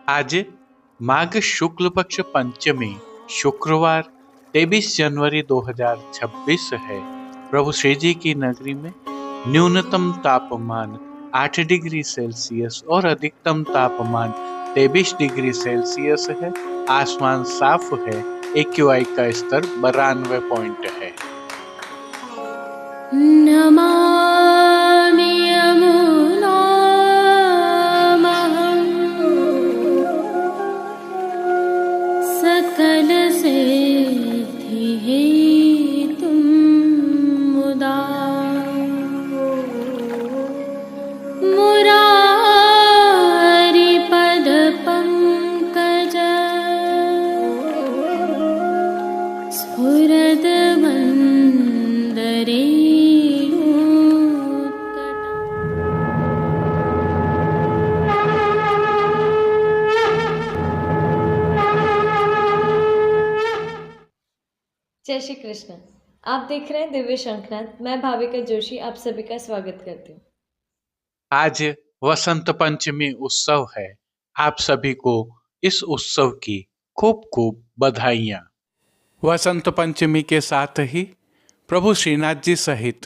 आज माघ शुक्ल पक्ष पंचमी शुक्रवार 23 जनवरी 2026 है। प्रभु श्री जी की नगरी में न्यूनतम तापमान 8 डिग्री सेल्सियस और अधिकतम तापमान 23 डिग्री सेल्सियस है। आसमान साफ है। AQI का स्तर 92 पॉइंट है। नमामि यमुनामहं सकलसिद्धिहेतुं मुदा मुरारिपदपङ्कज स्फुरद्वन्दरे जय श्री कृष्ण। आप देख रहे हैं दिव्य शंखनाद। मैं भाविका जोशी आप सभी का स्वागत करती हूँ। आज वसंत पंचमी उत्सव है। आप सभी को इस उत्सव की खूब खूब बधाइयाँ। वसंत पंचमी के साथ ही प्रभु श्रीनाथ जी सहित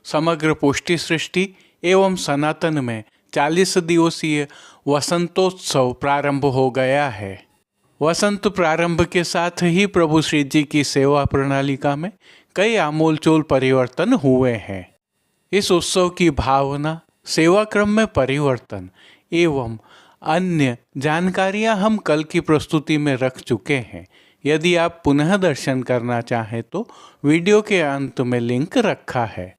समग्र पुष्टि सृष्टि एवं सनातन में 40 दिवसीय वसंतोत्सव प्रारंभ हो गया है। वसंत प्रारंभ के साथ ही प्रभु श्री जी की सेवा प्रणालिका में कई आमूलचूल परिवर्तन हुए हैं। इस उत्सव की भावना, सेवा क्रम में परिवर्तन एवं अन्य जानकारियां हम कल की प्रस्तुति में रख चुके हैं। यदि आप पुनः दर्शन करना चाहें तो वीडियो के अंत में लिंक रखा है।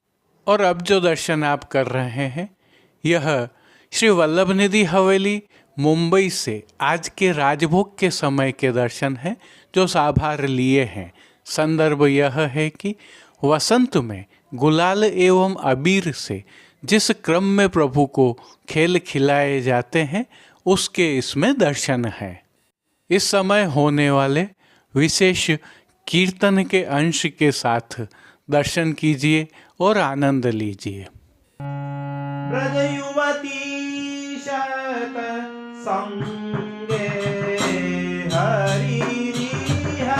और अब जो दर्शन आप कर रहे हैं यह श्री वल्लभ निधि हवेली मुंबई से आज के राजभोग के समय के दर्शन हैं जो साभार लिए हैं। संदर्भ यह है कि वसंत में गुलाल एवं अबीर से जिस क्रम में प्रभु को खेल खिलाए जाते हैं उसके इसमें दर्शन है। इस समय होने वाले विशेष कीर्तन के अंश के साथ दर्शन कीजिए और आनंद लीजिए। ब्रजयुवती शत संगे हरिरिह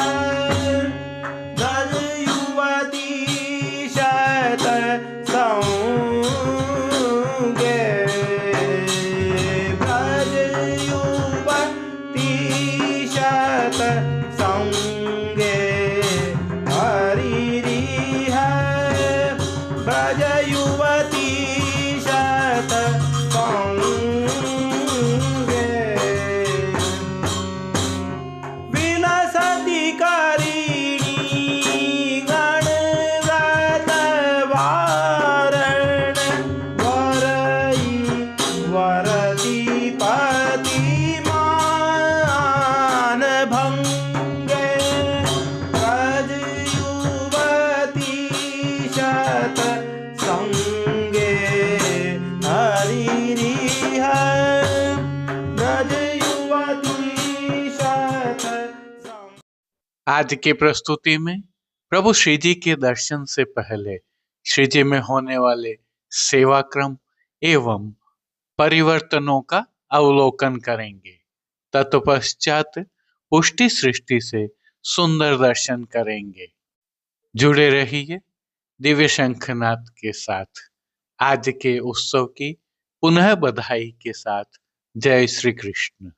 ब्रजयुवती शत संगे ब्रजयुवती शत संगे हरिरिह ब्रजयुवती शत संगे विलसति करिणी गणगत वारण वरई वरति पतिमान भंगे ब्रजयुवती शत संगे हरिरिह ब्रजयुवती शत संगे। आज की प्रस्तुति में प्रभु श्री जी के दर्शन से पहले श्री जी में होने वाले सेवा क्रम एवं परिवर्तनों का अवलोकन करेंगे। तत्पश्चात पुष्टि सृष्टि से सुंदर दर्शन करेंगे। जुड़े रहिए दिव्य शंखनाद के साथ। आज के उत्सव की पुनः बधाई के साथ जय श्री कृष्ण।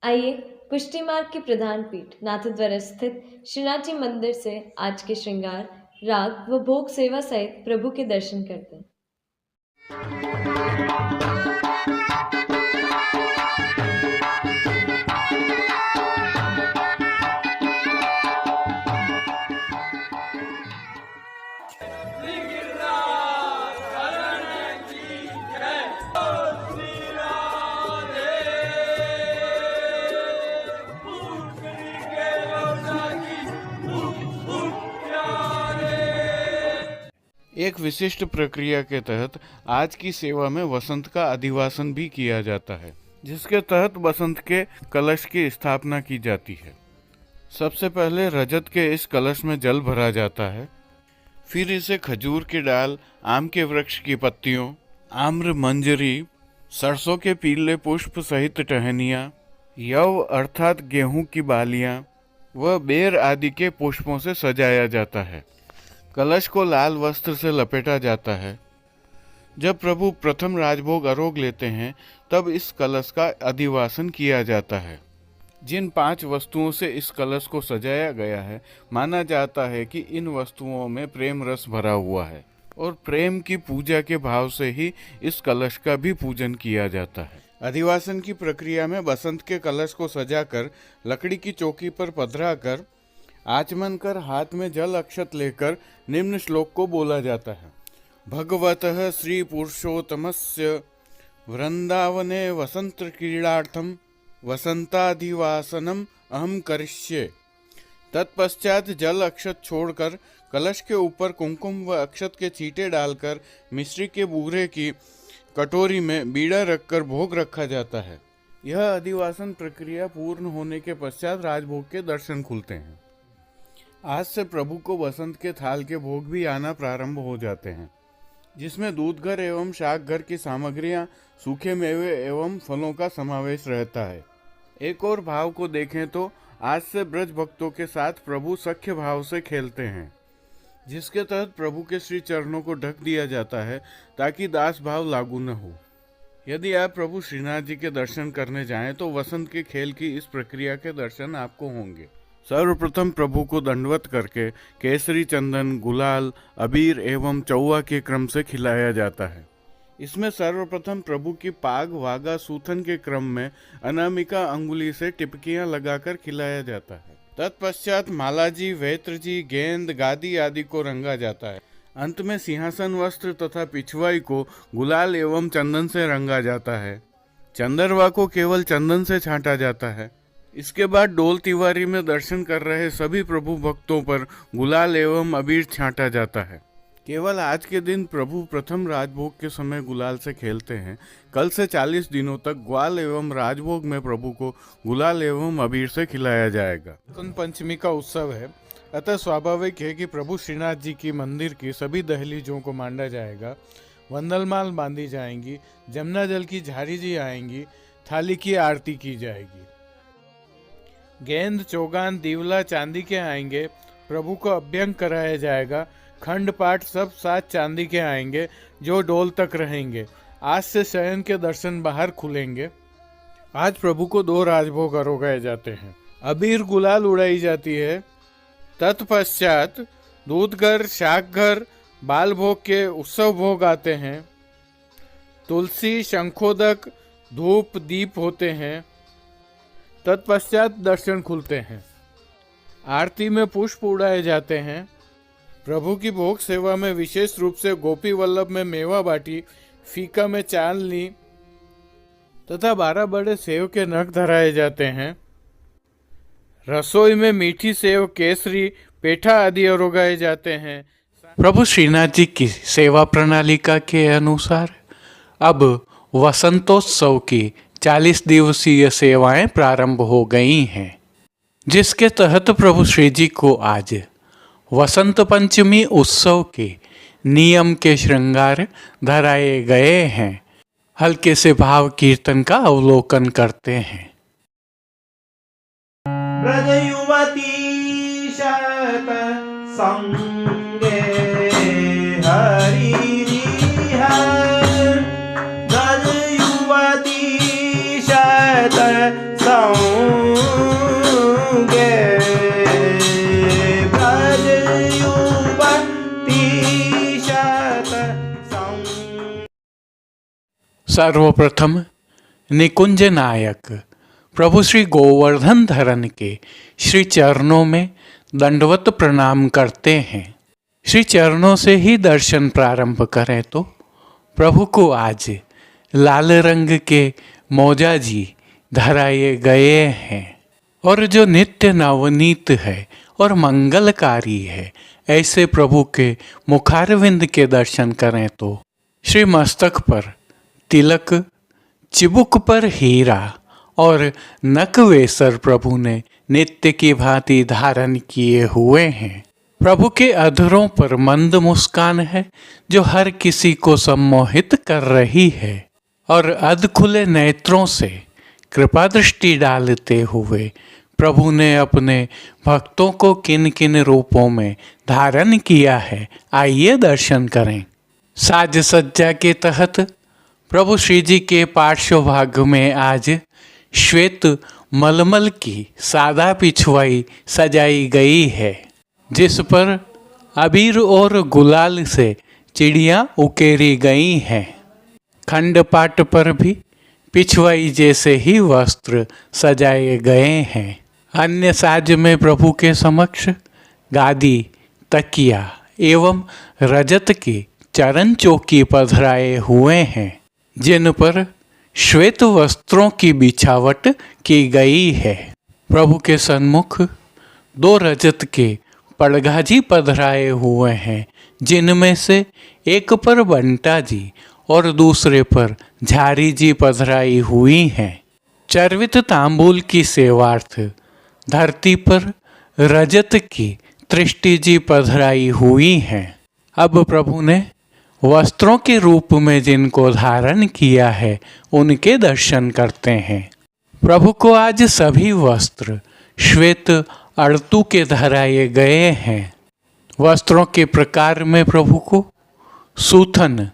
आइए पुष्टि मार्ग के प्रधान पीठ नाथद्वारा स्थित श्रीनाथ जी मंदिर से आज के श्रृंगार, राग व भोग सेवा सहित प्रभु के दर्शन करते हैं। एक विशिष्ट प्रक्रिया के तहत आज की सेवा में वसंत का अधिवासन भी किया जाता है, जिसके तहत वसंत के कलश की स्थापना की जाती है। सबसे पहले रजत के इस कलश में जल भरा जाता है। फिर इसे खजूर की डाल, आम के वृक्ष की पत्तियों, आम्र मंजरी, सरसों के पीले पुष्प सहित टहनियाँ, यव अर्थात गेहूं की बालियां व बेर आदि के पुष्पों से सजाया जाता है। कलश को लाल वस्त्र से लपेटा जाता है। जब प्रभु प्रथम राजभोग आरोग लेते हैं तब इस कलश का अधिवासन किया जाता है। जिन 5 वस्तुओं से इस कलश को सजाया गया है, माना जाता है कि इन वस्तुओं में प्रेम रस भरा हुआ है और प्रेम की पूजा के भाव से ही इस कलश का भी पूजन किया जाता है। अधिवासन की प्रक्रिया में बसंत के कलश को सजाकर लकड़ी की चौकी पर पधरा कर आचमन कर हाथ में जल अक्षत लेकर निम्न श्लोक को बोला जाता है। भगवतः श्री पुरुषोत्तमस्य वृंदावने वसंत क्रीडार्थम वसंताधिवासनम अहम करिष्ये। तत्पश्चात जल अक्षत छोड़कर कलश के ऊपर कुमकुम व अक्षत के छींटे डालकर मिश्री के बूरे की कटोरी में बीड़ा रखकर भोग रखा जाता है। यह अधिवासन प्रक्रिया पूर्ण होने के पश्चात राजभोग के दर्शन खुलते हैं। आज से प्रभु को बसंत के थाल के भोग भी आना प्रारंभ हो जाते हैं, जिसमें दूध घर एवं शाक घर की सामग्रियां, सूखे मेवे एवं फलों का समावेश रहता है। एक और भाव को देखें तो आज से ब्रज भक्तों के साथ प्रभु सख्य भाव से खेलते हैं, जिसके तहत प्रभु के श्री चरणों को ढक दिया जाता है ताकि दास भाव लागू न हो। यदि आप प्रभु श्रीनाथ जी के दर्शन करने जाएं तो वसंत के खेल की इस प्रक्रिया के दर्शन आपको होंगे। सर्वप्रथम प्रभु को दंडवत करके केसरी, चंदन, गुलाल, अबीर एवं चौवा के क्रम से खिलाया जाता है। इसमें सर्वप्रथम प्रभु की पाग, वागा, सूथन के क्रम में अनामिका अंगुली से टिपकियां लगाकर खिलाया जाता है। तत्पश्चात मालाजी, वेत्रजी, गेंद, गादी आदि को रंगा जाता है। अंत में सिंहासन, वस्त्र तथा पिछवाई को गुलाल एवं चंदन से रंगा जाता है। चंदरवा को केवल चंदन से छांटा जाता है। इसके बाद डोल तिवारी में दर्शन कर रहे सभी प्रभु भक्तों पर गुलाल एवं अबीर छांटा जाता है। केवल आज के दिन प्रभु प्रथम राजभोग के समय गुलाल से खेलते हैं। कल से 40 दिनों तक ग्वाल एवं राजभोग में प्रभु को गुलाल एवं अबीर से खिलाया जाएगा। वसंत पंचमी का उत्सव है, अतः स्वाभाविक है कि प्रभु श्रीनाथ जी की मंदिर की सभी दहलीजों को मांडा जाएगा, वंदलमाल बांधी जाएंगी, जमुना जल की झारी जी आएंगी, थाली की आरती की जाएगी। गेंद, चौगान, दीवला चांदी के आएंगे, प्रभु को अभ्यंग कराया जाएगा। खंड पाठ सब 7 चांदी के आएंगे जो डोल तक रहेंगे। आज से शयन के दर्शन बाहर खुलेंगे। आज प्रभु को 2 राजभोग आरोगाए जाते हैं। अबीर गुलाल उड़ाई जाती है। तत्पश्चात दूधघर, शाकघर, बाल भोग के उत्सव भोग आते हैं। तुलसी, शंखोदक, धूप, दीप होते हैं। तत्पश्चात दर्शन खुलते हैं। आरती में पुष्प उड़ाए जाते हैं। प्रभु की भोग सेवा में विशेष रूप से गोपी वल्लभ में मेवा बाटी, फीका में चांदनी तथा 12 बड़े सेव के नग धराए जाते हैं। रसोई में मीठी सेव, केसरी, पेठा आदि आरोगाए जाते हैं। प्रभु श्रीनाथ जी की सेवा प्रणालिका के अनुसार अब वसंतोत्सव की 40 दिवसीय सेवाएं प्रारंभ हो गई हैं, जिसके तहत प्रभु श्री जी को आज वसंत पंचमी उत्सव के नियम के श्रृंगार धराए गए हैं। हल्के से भाव कीर्तन का अवलोकन करते हैं। ब्रज युवती शत संगे हरि ब्रज युवती शत संगे सर्वप्रथम निकुंज नायक प्रभु श्री गोवर्धन धरन के श्री चरणों में दंडवत प्रणाम करते हैं। श्री चरणों से ही दर्शन प्रारंभ करें तो प्रभु को आज लाल रंग के मौजा जी धराए गए हैं और जो नित्य नवनीत है और मंगलकारी है, ऐसे प्रभु के मुखारविंद के दर्शन करें तो श्री मस्तक पर तिलक, चिबुक पर हीरा और नकवेसर प्रभु ने नित्य की भांति धारण किए हुए हैं। प्रभु के अधरों पर मंद मुस्कान है जो हर किसी को सम्मोहित कर रही है और अध खुले नेत्रों से कृपा दृष्टि डालते हुए प्रभु ने अपने भक्तों को किन किन रूपों में धारण किया है, आइए दर्शन करें। साज सज्जा के तहत प्रभु श्री जी के पार्श्व भाग में आज श्वेत मलमल की सादा पिछवाई सजाई गई है, जिस पर अबीर और गुलाल से चिड़ियाँ उकेरी गई हैं। खंडपाट पर भी पिछवाई जैसे ही वस्त्र सजाए गए हैं। अन्य साज में प्रभु के समक्ष गादी, तकिया एवं रजत की चरण चौकी पधराए हुए हैं, जिन पर श्वेत वस्त्रों की बिछावट की गई है। प्रभु के सन्मुख 2 रजत के पड़गाजी पधराए हुए हैं, जिनमें से एक पर बंटा जी और दूसरे पर झारी जी पधराई हुई हैं। चर्वित तांबूल की सेवार्थ धरती पर रजत की तृष्टि जी पधराई हुई हैं। अब प्रभु ने वस्त्रों के रूप में जिनको धारण किया है, उनके दर्शन करते हैं। प्रभु को आज सभी वस्त्र श्वेत अड़तू के धराए गए हैं। वस्त्रों के प्रकार में प्रभु को सूथन,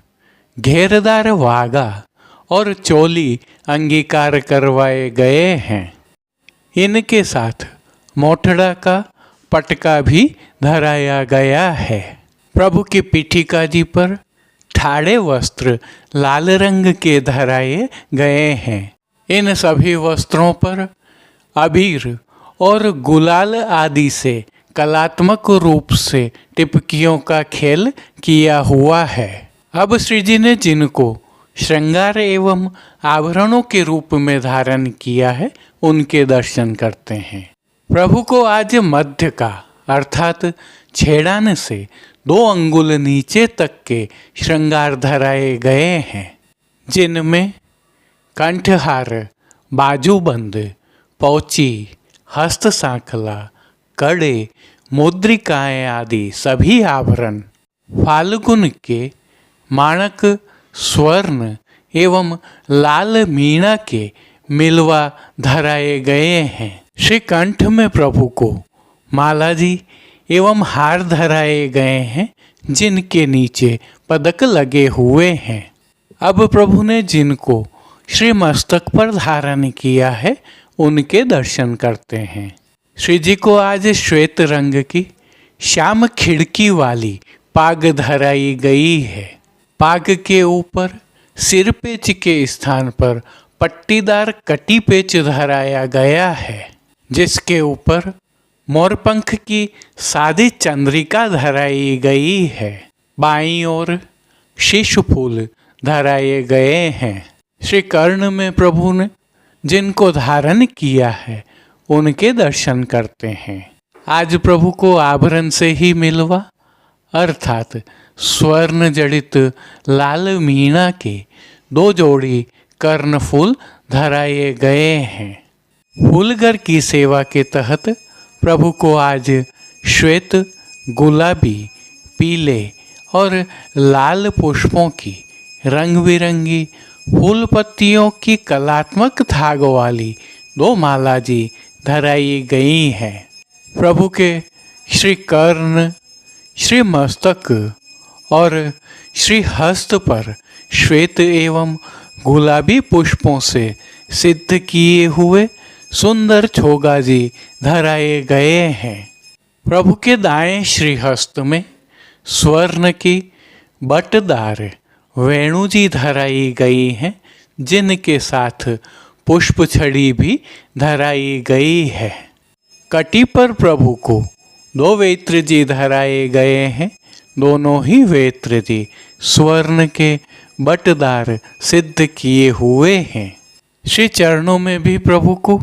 घेरदार वागा और चोली अंगीकार करवाए गए हैं। इनके साथ मोठड़ा का पटका भी धराया गया है। प्रभु की पीठिका जी पर ठाड़े वस्त्र लाल रंग के धराए गए हैं। इन सभी वस्त्रों पर अबीर और गुलाल आदि से कलात्मक रूप से टिपकियों का खेल किया हुआ है। अब श्री जी ने जिनको श्रृंगार एवं आभरणों के रूप में धारण किया है, उनके दर्शन करते हैं। प्रभु को आज मध्य का अर्थात छेड़ान से 2 अंगुल नीचे तक के श्रृंगार धराए गए हैं, जिनमें कंठहार, बाजूबंद, पौची, हस्त सांखला, कड़े, मुद्रिकाएं आदि सभी आभरण, फाल्गुन के माणक, स्वर्ण एवं लाल मीणा के मिलवा धराए गए हैं। श्री कंठ में प्रभु को माला जी एवं हार धराए गए हैं, जिनके नीचे पदक लगे हुए हैं। अब प्रभु ने जिनको श्री मस्तक पर धारण किया है, उनके दर्शन करते हैं। श्री जी को आज श्वेत रंग की श्याम खिड़की वाली पाग धराई गई है। पाग के ऊपर सिर पेच के स्थान पर पट्टीदार कटी पेच धराया गया है, जिसके ऊपर मोरपंख की सादी चंद्रिका धराई गई है। बाईं ओर शीश फूल धराए गए हैं। श्री कर्ण में प्रभु ने जिनको धारण किया है, उनके दर्शन करते हैं। आज प्रभु को आभरण से ही मिलवा अर्थात स्वर्ण जड़ित लाल मीणा के 2 जोड़ी कर्णफूल धराए गए हैं। फूलगर की सेवा के तहत प्रभु को आज श्वेत, गुलाबी, पीले और लाल पुष्पों की रंग बिरंगी फूल पत्तियों की कलात्मक धाग वाली 2 माला जी धराई गई हैं। प्रभु के श्री कर्ण, श्री मस्तक और श्री हस्त पर श्वेत एवं गुलाबी पुष्पों से सिद्ध किए हुए सुंदर छोगाजी धराए गए हैं। प्रभु के दाएं श्रीहस्त में स्वर्ण की बटदार वेणुजी धराई गई हैं, जिनके साथ पुष्प छड़ी भी धराई गई है। कटी पर प्रभु को 2 वेत्र जी धराए गए हैं। दोनों ही वेत्र जी स्वर्ण के बटदार सिद्ध किए हुए हैं। श्री चरणों में भी प्रभु को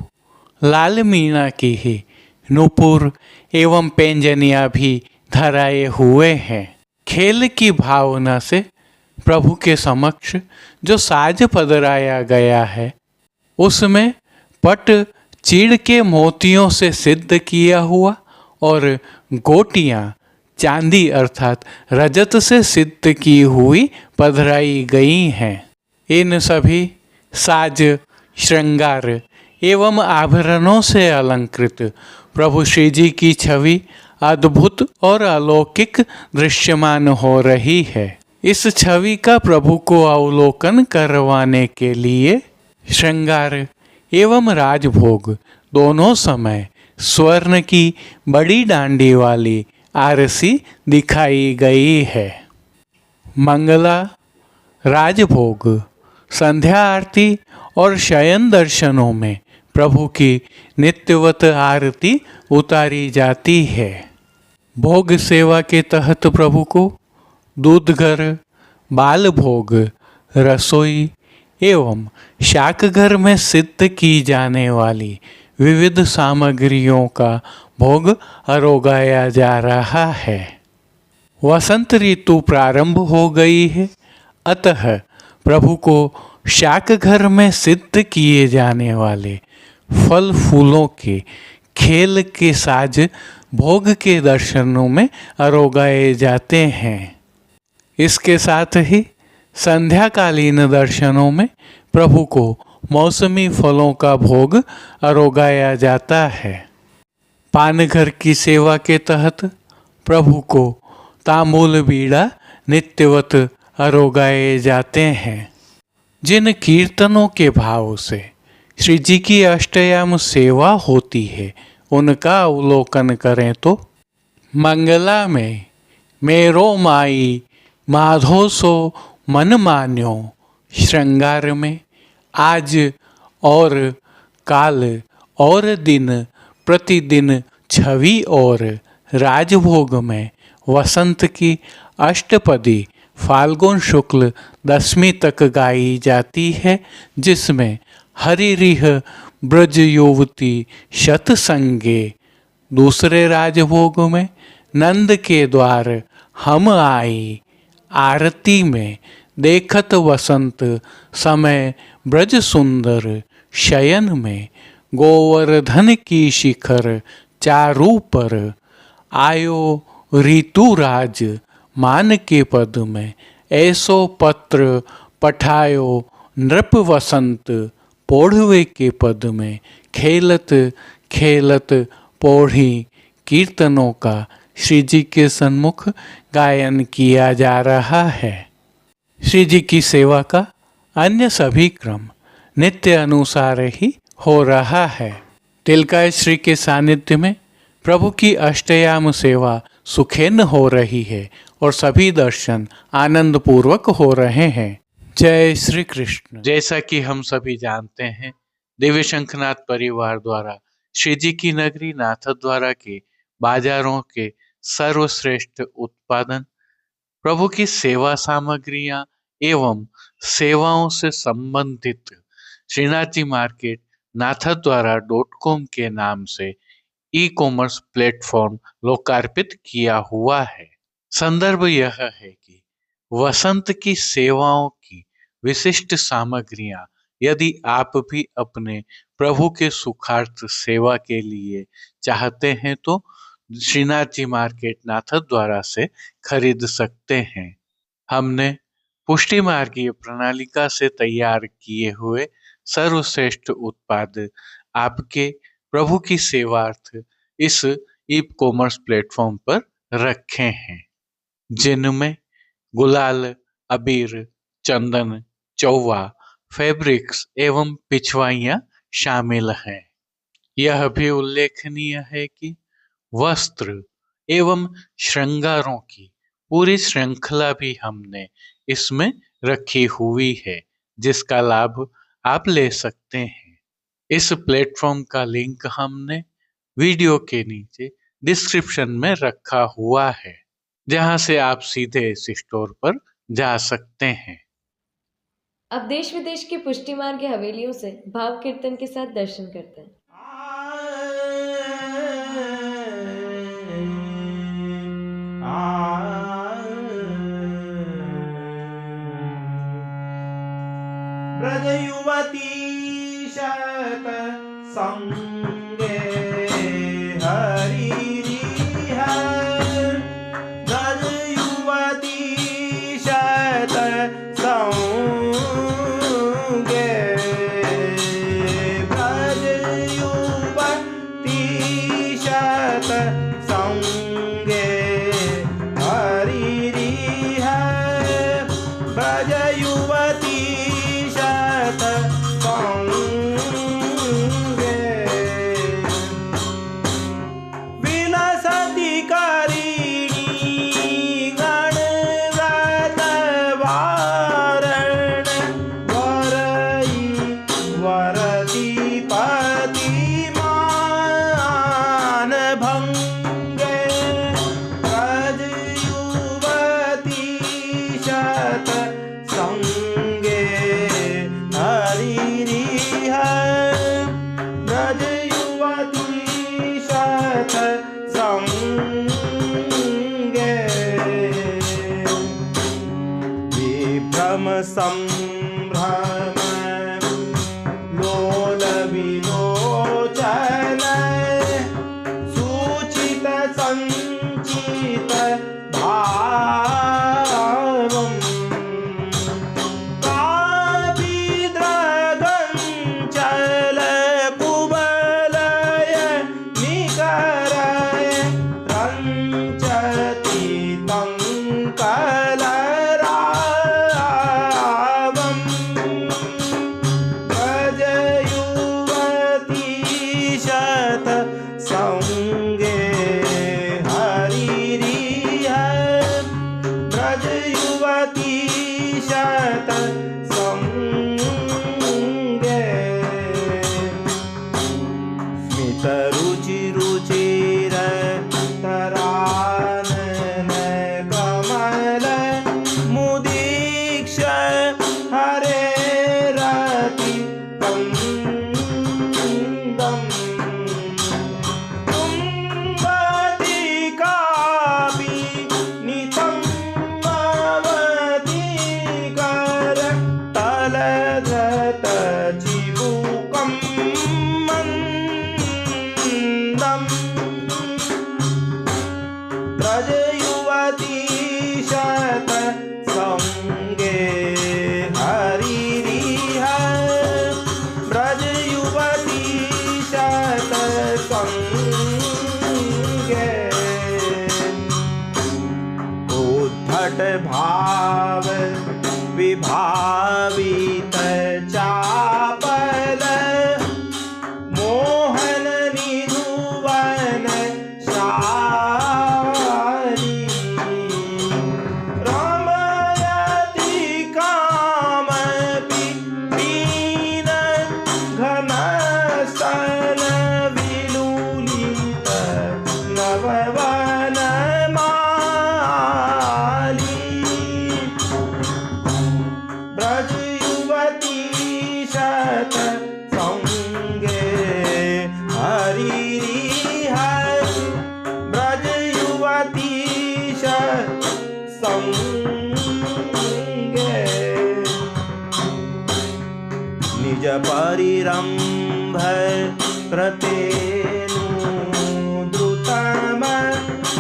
लाल मीणा की ही नूपुर एवं पेंजनिया भी धराए हुए हैं। खेल की भावना से प्रभु के समक्ष जो साज पधराया गया है, उसमें पट चीड़ के मोतियों से सिद्ध किया हुआ और गोटियां चांदी अर्थात रजत से सिद्ध की हुई पधराई गई हैं। इन सभी साज, श्रृंगार एवं आभरणों से अलंकृत प्रभु श्री जी की छवि अद्भुत और अलौकिक दृश्यमान हो रही है। इस छवि का प्रभु को अवलोकन करवाने के लिए श्रृंगार एवं राजभोग दोनों समय स्वर्ण की बड़ी डांडी वाली आरसी दिखाई गई है। मंगला, राजभोग, संध्या आरती और शयन दर्शनों में प्रभु की नित्यवत आरती उतारी जाती है। भोग सेवा के तहत प्रभु को दूध घर, बाल भोग, रसोई एवं शाक घर में सिद्ध की जाने वाली विविध सामग्रियों का भोग अरोगाया जा रहा है। वसंत ऋतु प्रारंभ हो गई है, अतः प्रभु को शाक घर में सिद्ध किए जाने वाले फल फूलों के खेल के साज भोग के दर्शनों में अरोगाए जाते हैं। इसके साथ ही संध्याकालीन दर्शनों में प्रभु को मौसमी फलों का भोग अरोगाया जाता है। पानघर की सेवा के तहत प्रभु को तांबूल बीड़ा नित्यवत अरोगाए जाते हैं। जिन कीर्तनों के भाव से श्री जी की अष्टयाम सेवा होती है उनका अवलोकन करें तो मंगला में मेरो माई माधो सो मन मान्यो, श्रृंगार में आज और काल और दिन प्रतिदिन छवि और राजभोग में वसंत की अष्टपदी फाल्गुन शुक्ल दशमी तक गाई जाती है, जिसमें हरिरिह ब्रज युवती शतसंगे, दूसरे राजभोग में नंद के द्वार हम आई, आरती में देखत वसंत समय ब्रज सुंदर, शयन में गोवर्धन की शिखर चारू पर, आयो ऋतुराज मान के पद में, ऐसो पत्र पठायो नृप वसंत, पौढ़वे के पद में खेलत खेलत पौढ़ी कीर्तनों का श्री जी के सन्मुख गायन किया जा रहा है। श्री जी की सेवा का अन्य सभी क्रम नित्य अनुसार ही हो रहा है। तिलकाय श्री के सानिध्य में प्रभु की अष्टयाम सेवा सुखेन हो रही है और सभी दर्शन आनंद पूर्वक हो रहे हैं। जय श्री कृष्ण। जैसा कि हम सभी जानते हैं, दिव्य शंखनाथ परिवार द्वारा श्री जी की नगरी नाथद्वारा के बाजारों के सर्वश्रेष्ठ उत्पादन, प्रभु की सेवा सामग्रियां एवं सेवाओं से संबंधित श्रीनाथ जी मार्केट नाथद्वारा.com के नाम से ई कॉमर्स प्लेटफॉर्म लोकार्पित किया हुआ है। संदर्भ यह है कि वसंत की सेवाओं की विशिष्ट सामग्रियां यदि आप भी अपने प्रभु के सुखार्थ सेवा के लिए चाहते हैं तो श्रीनाथ जी मार्केट नाथद्वारा से खरीद सकते हैं। हमने पुष्टि मार्गीय प्रणालिका से तैयार किए हुए सर्वश्रेष्ठ उत्पाद आपके प्रभु की सेवार्थ इस ई कॉमर्स प्लेटफॉर्म पर रखे हैं, जिनमें गुलाल, अबीर, चंदन, चौवा, फैब्रिक्स एवं पिछवाइयाँ शामिल हैं। यह भी उल्लेखनीय है कि वस्त्र एवं श्रृंगारों की पूरी श्रृंखला भी हमने इसमें रखी हुई है, जिसका लाभ आप ले सकते हैं। इस प्लेटफॉर्म का लिंक हमने वीडियो के नीचे डिस्क्रिप्शन में रखा हुआ है, जहां से आप सीधे इस स्टोर पर जा सकते हैं। अब देश विदेश की पुष्टि मार्ग हवेलियों से भाव कीर्तन के साथ दर्शन करते हैं। ब्रज युवती शत संगे हरिरिह, ब्रज युवती शत संगे, ब्रज ब्रज युवती शत संगे विभ्रम संभ्रम लोल विलोचन सूचित संचित भावम् कापिद्रगञ्चल कुवलय निकरय रञ्चति तं कलरावम् ब्रज युवती शत संगे हरिरिह ब्रज युवती शत संगे स्मित रुचि रुचिर तरानन कमल मुदीक्ष हरे रति कंदम् तुम्बति कापि नितम्बवती कर तलधत चिबुकं मन्दम् ब्रज युवती शत संगे हरिरिह ब्रज युवती शत संगे उद्धट भाव विभावित चापल मोहन निधुवन शारी रमयति कामपि दीन घनस्तन विलुलित नववन माली ब्रज युवती शत संगे हरिरिह ब्रज युवती शत संगे निज परिरंभ कृतेनु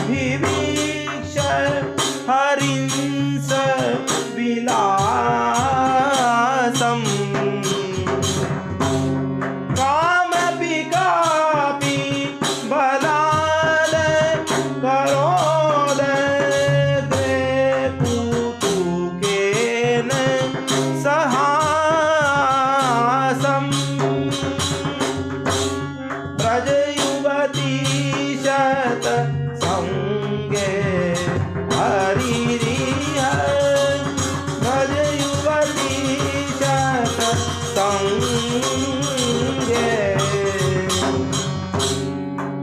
विवीक्ष हरिंस विलासम् कामपि कापि बलाल करोद पुतुकेन सहासम् ब्रज युवती शत संगे हरिरिह ब्रज युवती शत संगे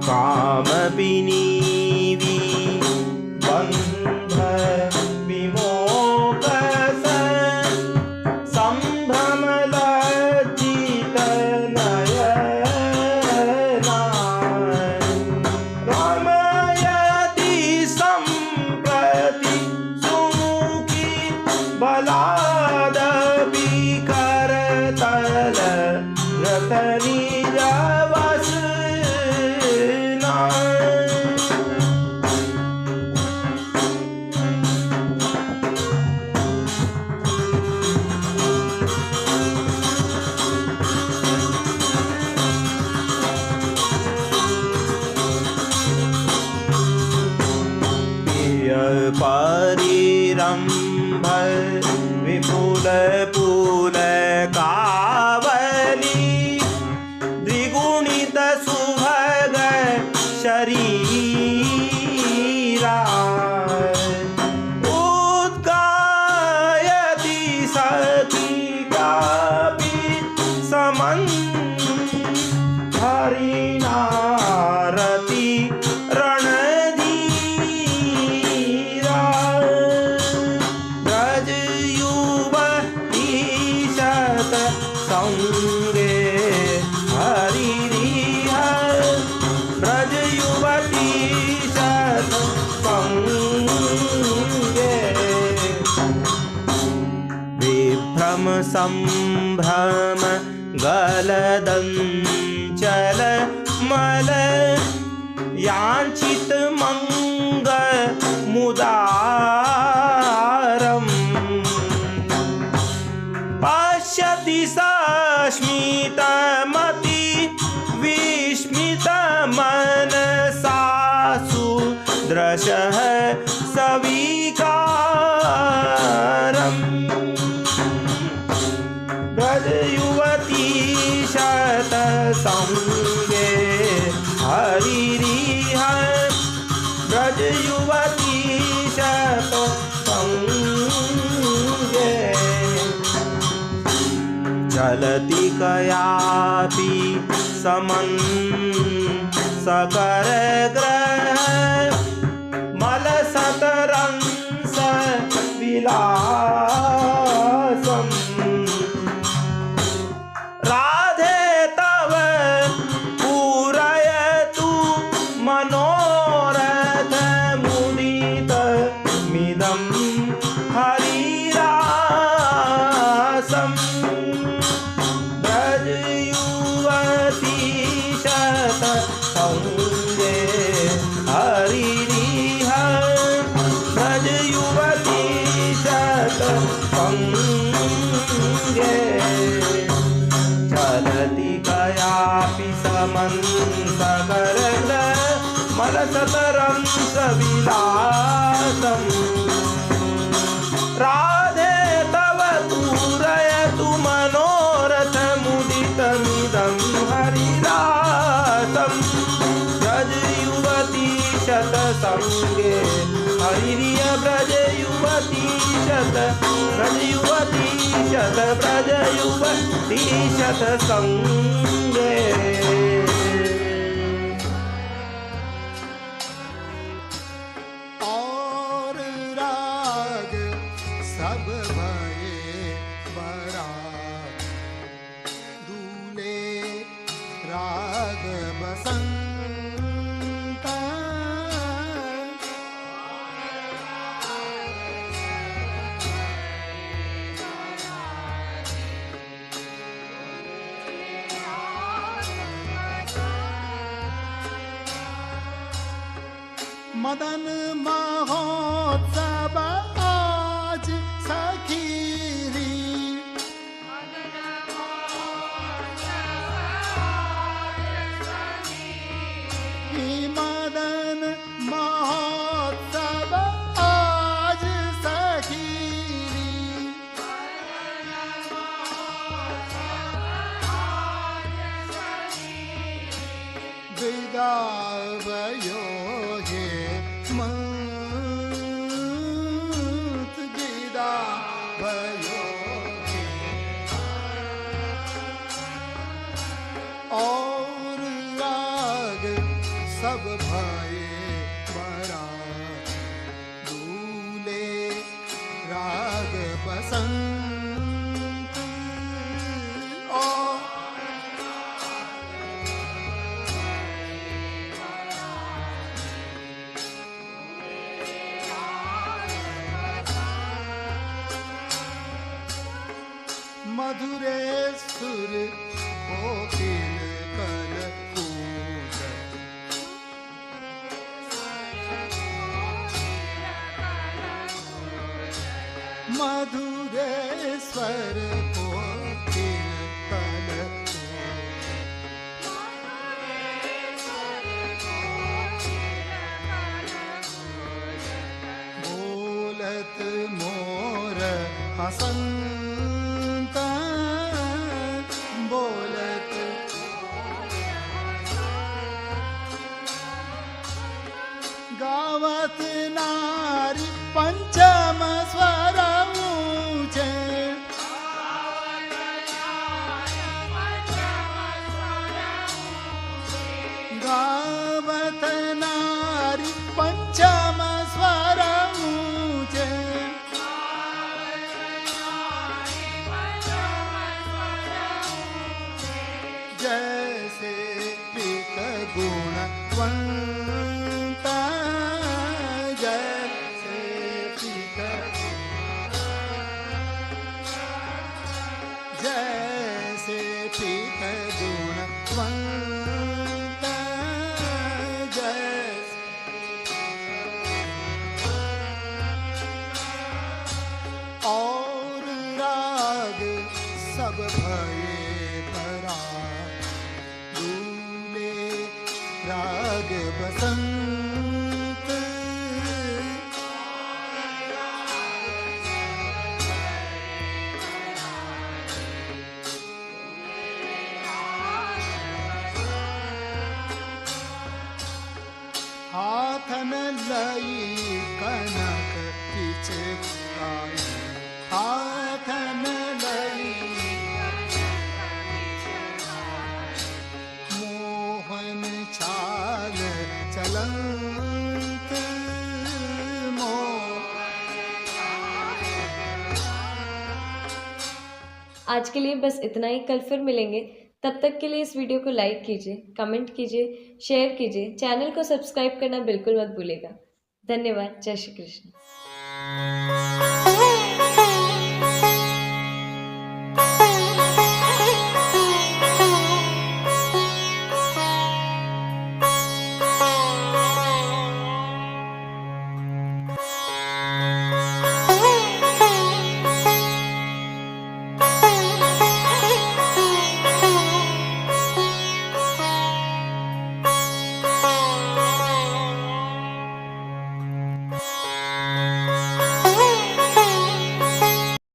काम विनीवी बंध विमोकस संभ्रम लज्जित नयना रमयति सम्प्रति सुमुखी बलाद करतल रतनी जवसना परिरंभ विपुल पुल कावली द्विगुणित सुभग शरीरा उद्गायति सखी कापि समन् हरिनारति रणधीरा ब्रज युवती शत संगे हरिरी सम गलदंचल मल याचित मंग मुदारम पश्यति सस्मितमति विस्मित मनसासु दृशः सविकारम् ब्रज युवती शतसंगे हरिरिह ब्रज युवती शतसंगे चलति कयापि समं सकर ग्रह मलसतरंस विलासम् राधे तव पूरयतु मनोरथ मुदित मिदं हरिरासम् ब्रज युवती शतसंगे हरिरिह ब्रज युवती शतसंगे चलति कयापि समं सकर मलसतरंस विलासम् राधे तव पूरयतु मनोरथ मुदितमिदं हरिरासम् ब्रज युवती शतसंगे हरिरिय ब्रज युवती शत ब्रज युवती शत ब्रज युवती शतसंगे और राग सब भये बराग दूल्हे राग बसंत मदन महोत्सव आज सखीरी मदन महोत्सव आज सखीरी विदा भयो मत गिदा भयो और राग सब भये बराग दूल्हे राग बसंत और मधुरे सुर कोकिल कल कूज मधुरे स्वर कोकिल कल बोलत मोर हसंत बोलत गावत नारी पंचम स्वर ऊंचे गावत नारी पंचम स्वर ऊंचे जैसे पित गुणवंत जैसे पित जय राग बसंत हाथ न लई कनक पिचकारी हाथ न लई मोहन चाल चलंत मोह आज के लिए बस इतना ही। कल फिर मिलेंगे। तब तक के लिए इस वीडियो को लाइक कीजिए, कमेंट कीजिए, शेयर कीजिए, चैनल को सब्सक्राइब करना बिल्कुल मत भूलिएगा। धन्यवाद। जय श्री कृष्ण।